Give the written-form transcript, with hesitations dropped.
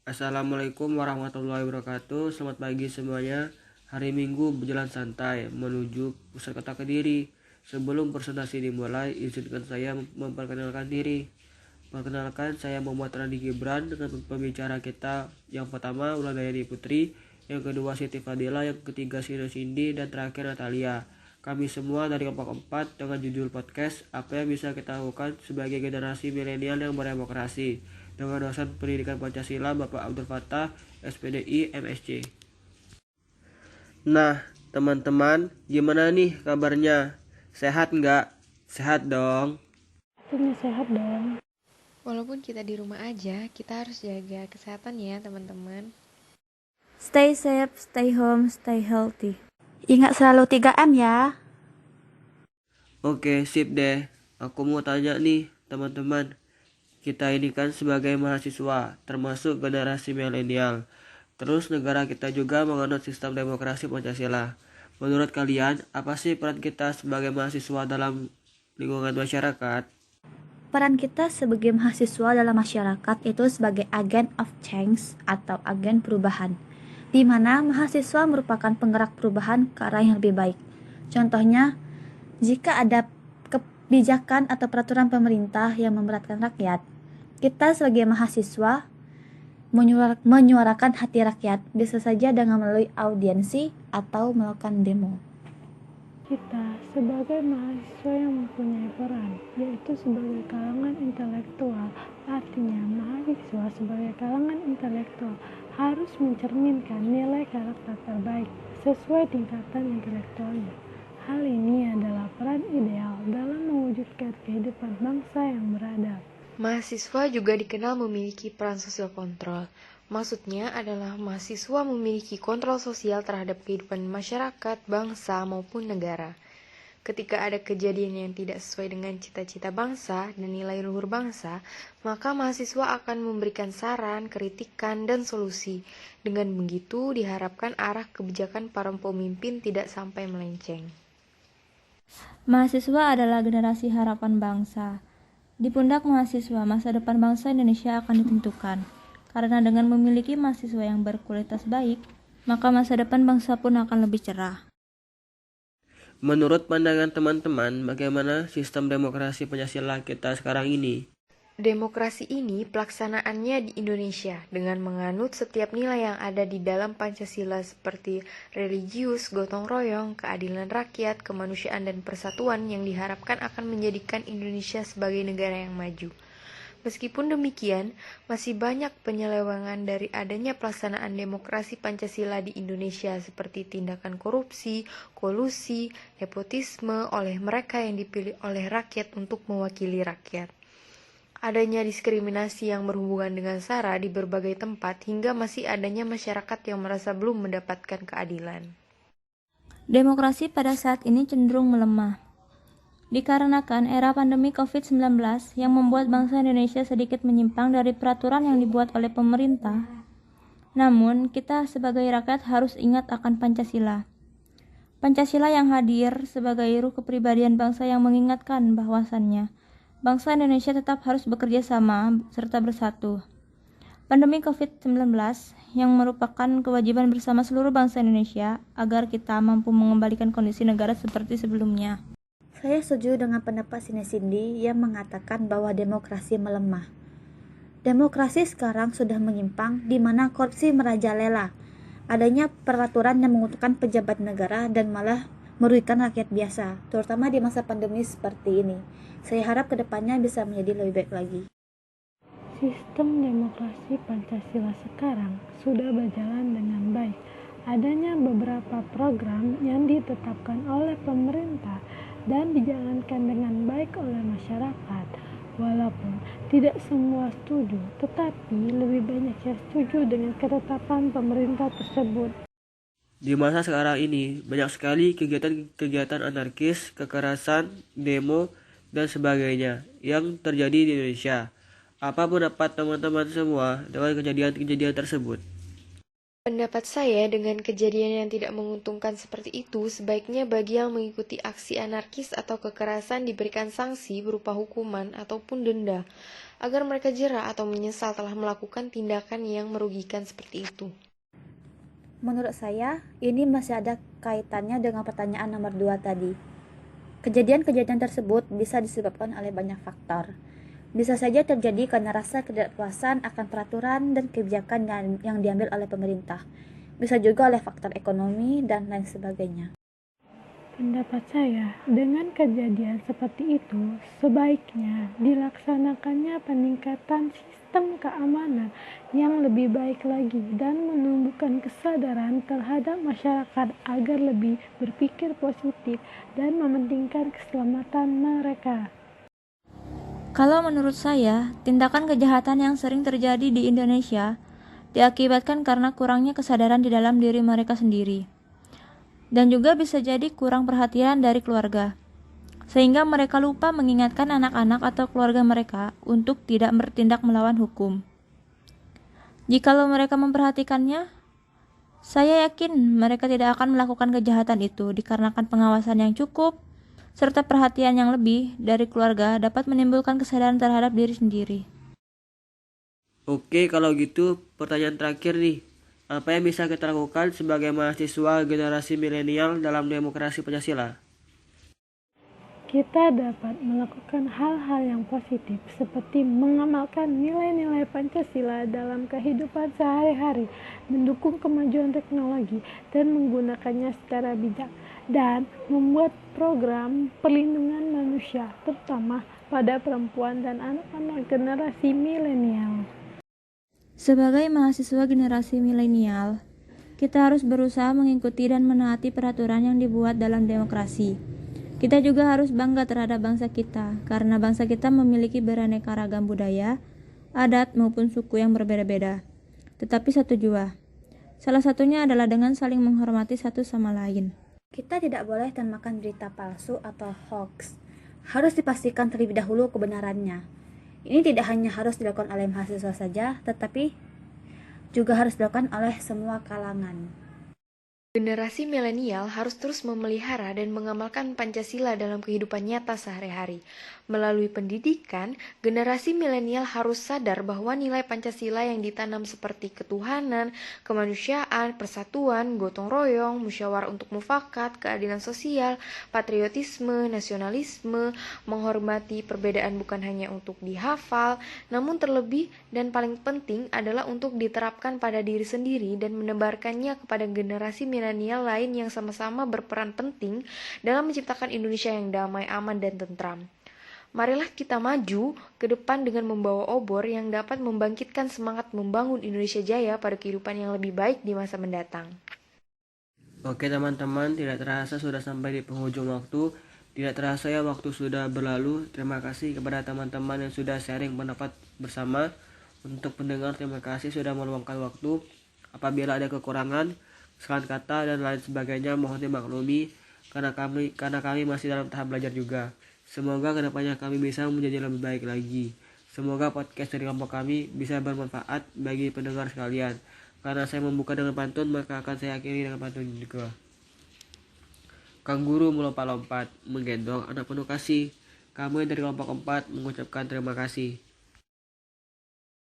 Assalamualaikum warahmatullahi wabarakatuh. Selamat pagi semuanya. Hari Minggu berjalan santai menuju pusat kota Kediri. Sebelum presentasi dimulai, izinkan saya memperkenalkan diri. Perkenalkan, saya Muhammad Randi Gibran dengan pembicara kita. Yang pertama Wulandayani Putri, yang kedua Siti Fadila, yang ketiga Sino Cindy, dan terakhir Natalia. Kami semua dari kelompok 4 dengan judul podcast Apa yang bisa kita lakukan sebagai generasi milenial yang berdemokrasi, dengan dosen pendidikan Pancasila Bapak Abdul Fattah, SPDI, MSc. Nah, teman-teman, gimana nih kabarnya? Sehat nggak? Sehat dong. Pastinya sehat dong. Walaupun kita di rumah aja, kita harus jaga kesehatan ya teman-teman. Stay safe, stay home, stay healthy. Ingat selalu 3M ya. Oke, sip deh. Aku mau tanya nih, teman-teman. Kita ini kan sebagai mahasiswa, termasuk generasi milenial. Terus negara kita juga menganut sistem demokrasi Pancasila. Menurut kalian, apa sih peran kita sebagai mahasiswa dalam lingkungan masyarakat? Peran kita sebagai mahasiswa dalam masyarakat itu sebagai agent of change atau agen perubahan, di mana mahasiswa merupakan penggerak perubahan ke arah yang lebih baik. Contohnya, jika ada kebijakan atau peraturan pemerintah yang memberatkan rakyat, kita sebagai mahasiswa menyuarakan hati rakyat, bisa saja dengan melalui audiensi atau melakukan demo. Kita sebagai mahasiswa yang mempunyai peran, yaitu sebagai kalangan intelektual. Artinya, mahasiswa sebagai kalangan intelektual harus mencerminkan nilai karakter terbaik sesuai tingkatan intelektualnya. Hal ini adalah peran ideal dalam mewujudkan kehidupan bangsa yang beradab. Mahasiswa juga dikenal memiliki peran sosial kontrol. Maksudnya adalah mahasiswa memiliki kontrol sosial terhadap kehidupan masyarakat, bangsa, maupun negara. Ketika ada kejadian yang tidak sesuai dengan cita-cita bangsa dan nilai luhur bangsa, maka mahasiswa akan memberikan saran, kritikan, dan solusi. Dengan begitu, diharapkan arah kebijakan para pemimpin tidak sampai melenceng. Mahasiswa adalah generasi harapan bangsa. Di pundak mahasiswa, masa depan bangsa Indonesia akan ditentukan. Karena dengan memiliki mahasiswa yang berkualitas baik, maka masa depan bangsa pun akan lebih cerah. Menurut pandangan teman-teman, bagaimana sistem demokrasi Pancasila kita sekarang ini? Demokrasi ini pelaksanaannya di Indonesia dengan menganut setiap nilai yang ada di dalam Pancasila seperti religius, gotong royong, keadilan rakyat, kemanusiaan, dan persatuan yang diharapkan akan menjadikan Indonesia sebagai negara yang maju. Meskipun demikian, masih banyak penyelewengan dari adanya pelaksanaan demokrasi Pancasila di Indonesia seperti tindakan korupsi, kolusi, nepotisme oleh mereka yang dipilih oleh rakyat untuk mewakili rakyat. Adanya diskriminasi yang berhubungan dengan SARA di berbagai tempat hingga masih adanya masyarakat yang merasa belum mendapatkan keadilan. Demokrasi pada saat ini cenderung melemah. Dikarenakan era pandemi COVID-19 yang membuat bangsa Indonesia sedikit menyimpang dari peraturan yang dibuat oleh pemerintah. Namun, kita sebagai rakyat harus ingat akan Pancasila. Pancasila yang hadir sebagai ruh kepribadian bangsa yang mengingatkan bahwasannya bangsa Indonesia tetap harus bekerja sama serta bersatu. Pandemi COVID-19 yang merupakan kewajiban bersama seluruh bangsa Indonesia agar kita mampu mengembalikan kondisi negara seperti sebelumnya. Saya setuju dengan pendapat Sino Cindy yang mengatakan bahwa demokrasi melemah. Demokrasi sekarang sudah menyimpang di mana korupsi merajalela. Adanya peraturan yang menguntungkan pejabat negara dan malah merugikan rakyat biasa, terutama di masa pandemi seperti ini. Saya harap kedepannya bisa menjadi lebih baik lagi. Sistem demokrasi Pancasila sekarang sudah berjalan dengan baik. Adanya beberapa program yang ditetapkan oleh pemerintah dan dijalankan dengan baik oleh masyarakat. Walaupun tidak semua setuju, tetapi lebih banyak yang setuju dengan ketetapan pemerintah tersebut. Di masa sekarang ini, banyak sekali kegiatan-kegiatan anarkis, kekerasan, demo, dan sebagainya yang terjadi di Indonesia. Apa pendapat teman-teman semua dengan kejadian-kejadian tersebut? Pendapat saya dengan kejadian yang tidak menguntungkan seperti itu, sebaiknya bagi yang mengikuti aksi anarkis atau kekerasan diberikan sanksi berupa hukuman ataupun denda. agar mereka jera atau menyesal telah melakukan tindakan yang merugikan seperti itu. Menurut saya, ini masih ada kaitannya dengan pertanyaan nomor 2 tadi. Kejadian-kejadian tersebut bisa disebabkan oleh banyak faktor. Bisa saja terjadi karena rasa ketidakpuasan akan peraturan dan kebijakan yang diambil oleh pemerintah. Bisa juga oleh faktor ekonomi dan lain sebagainya. Pendapat saya, dengan kejadian seperti itu, sebaiknya dilaksanakannya peningkatan sistem keamanan yang lebih baik lagi dan menumbuhkan kesadaran terhadap masyarakat agar lebih berpikir positif dan mementingkan keselamatan mereka. Kalau menurut saya, tindakan kejahatan yang sering terjadi di Indonesia diakibatkan karena kurangnya kesadaran di dalam diri mereka sendiri. Dan juga bisa jadi kurang perhatian dari keluarga, sehingga mereka lupa mengingatkan anak-anak atau keluarga mereka untuk tidak bertindak melawan hukum. Jikalau mereka memperhatikannya, saya yakin mereka tidak akan melakukan kejahatan itu dikarenakan pengawasan yang cukup, serta perhatian yang lebih dari keluarga dapat menimbulkan kesadaran terhadap diri sendiri. Oke, kalau gitu pertanyaan terakhir nih. Apa yang bisa kita lakukan sebagai mahasiswa generasi milenial dalam demokrasi Pancasila? Kita dapat melakukan hal-hal yang positif seperti mengamalkan nilai-nilai Pancasila dalam kehidupan sehari-hari, mendukung kemajuan teknologi dan menggunakannya secara bijak, dan membuat program perlindungan manusia terutama pada perempuan dan anak-anak generasi milenial. Sebagai mahasiswa generasi milenial, kita harus berusaha mengikuti dan menaati peraturan yang dibuat dalam demokrasi. Kita juga harus bangga terhadap bangsa kita, karena bangsa kita memiliki beraneka ragam budaya, adat maupun suku yang berbeda-beda. Tetapi satu jua. Salah satunya adalah dengan saling menghormati satu sama lain. Kita tidak boleh termakan berita palsu atau hoax. Harus dipastikan terlebih dahulu kebenarannya. Ini tidak hanya harus dilakukan oleh mahasiswa saja, tetapi juga harus dilakukan oleh semua kalangan. Generasi milenial harus terus memelihara dan mengamalkan Pancasila dalam kehidupan nyata sehari-hari. Melalui pendidikan, generasi milenial harus sadar bahwa nilai Pancasila yang ditanam seperti ketuhanan, kemanusiaan, persatuan, gotong royong, musyawarah untuk mufakat, keadilan sosial, patriotisme, nasionalisme, menghormati perbedaan bukan hanya untuk dihafal, namun terlebih dan paling penting adalah untuk diterapkan pada diri sendiri dan menebarkannya kepada generasi milenial lain yang sama-sama berperan penting dalam menciptakan Indonesia yang damai, aman, dan tentram. Marilah kita maju ke depan dengan membawa obor yang dapat membangkitkan semangat membangun Indonesia Jaya pada kehidupan yang lebih baik di masa mendatang. Oke teman-teman, tidak terasa sudah sampai di penghujung waktu. Tidak terasa ya waktu sudah berlalu. Terima kasih kepada teman-teman yang sudah sharing pendapat bersama. Untuk pendengar, terima kasih sudah meluangkan waktu. Apabila ada kekurangan, kesalahan kata dan lain sebagainya mohon dimaklumi karena kami masih dalam tahap belajar juga. Semoga kedepannya kami bisa menjadi lebih baik lagi. Semoga podcast dari kelompok kami bisa bermanfaat bagi pendengar sekalian. Karena saya membuka dengan pantun, maka akan saya akhiri dengan pantun juga. Kang guru melompat-lompat, menggendong anak penuh kasih. Kami dari kelompok 4 mengucapkan terima kasih.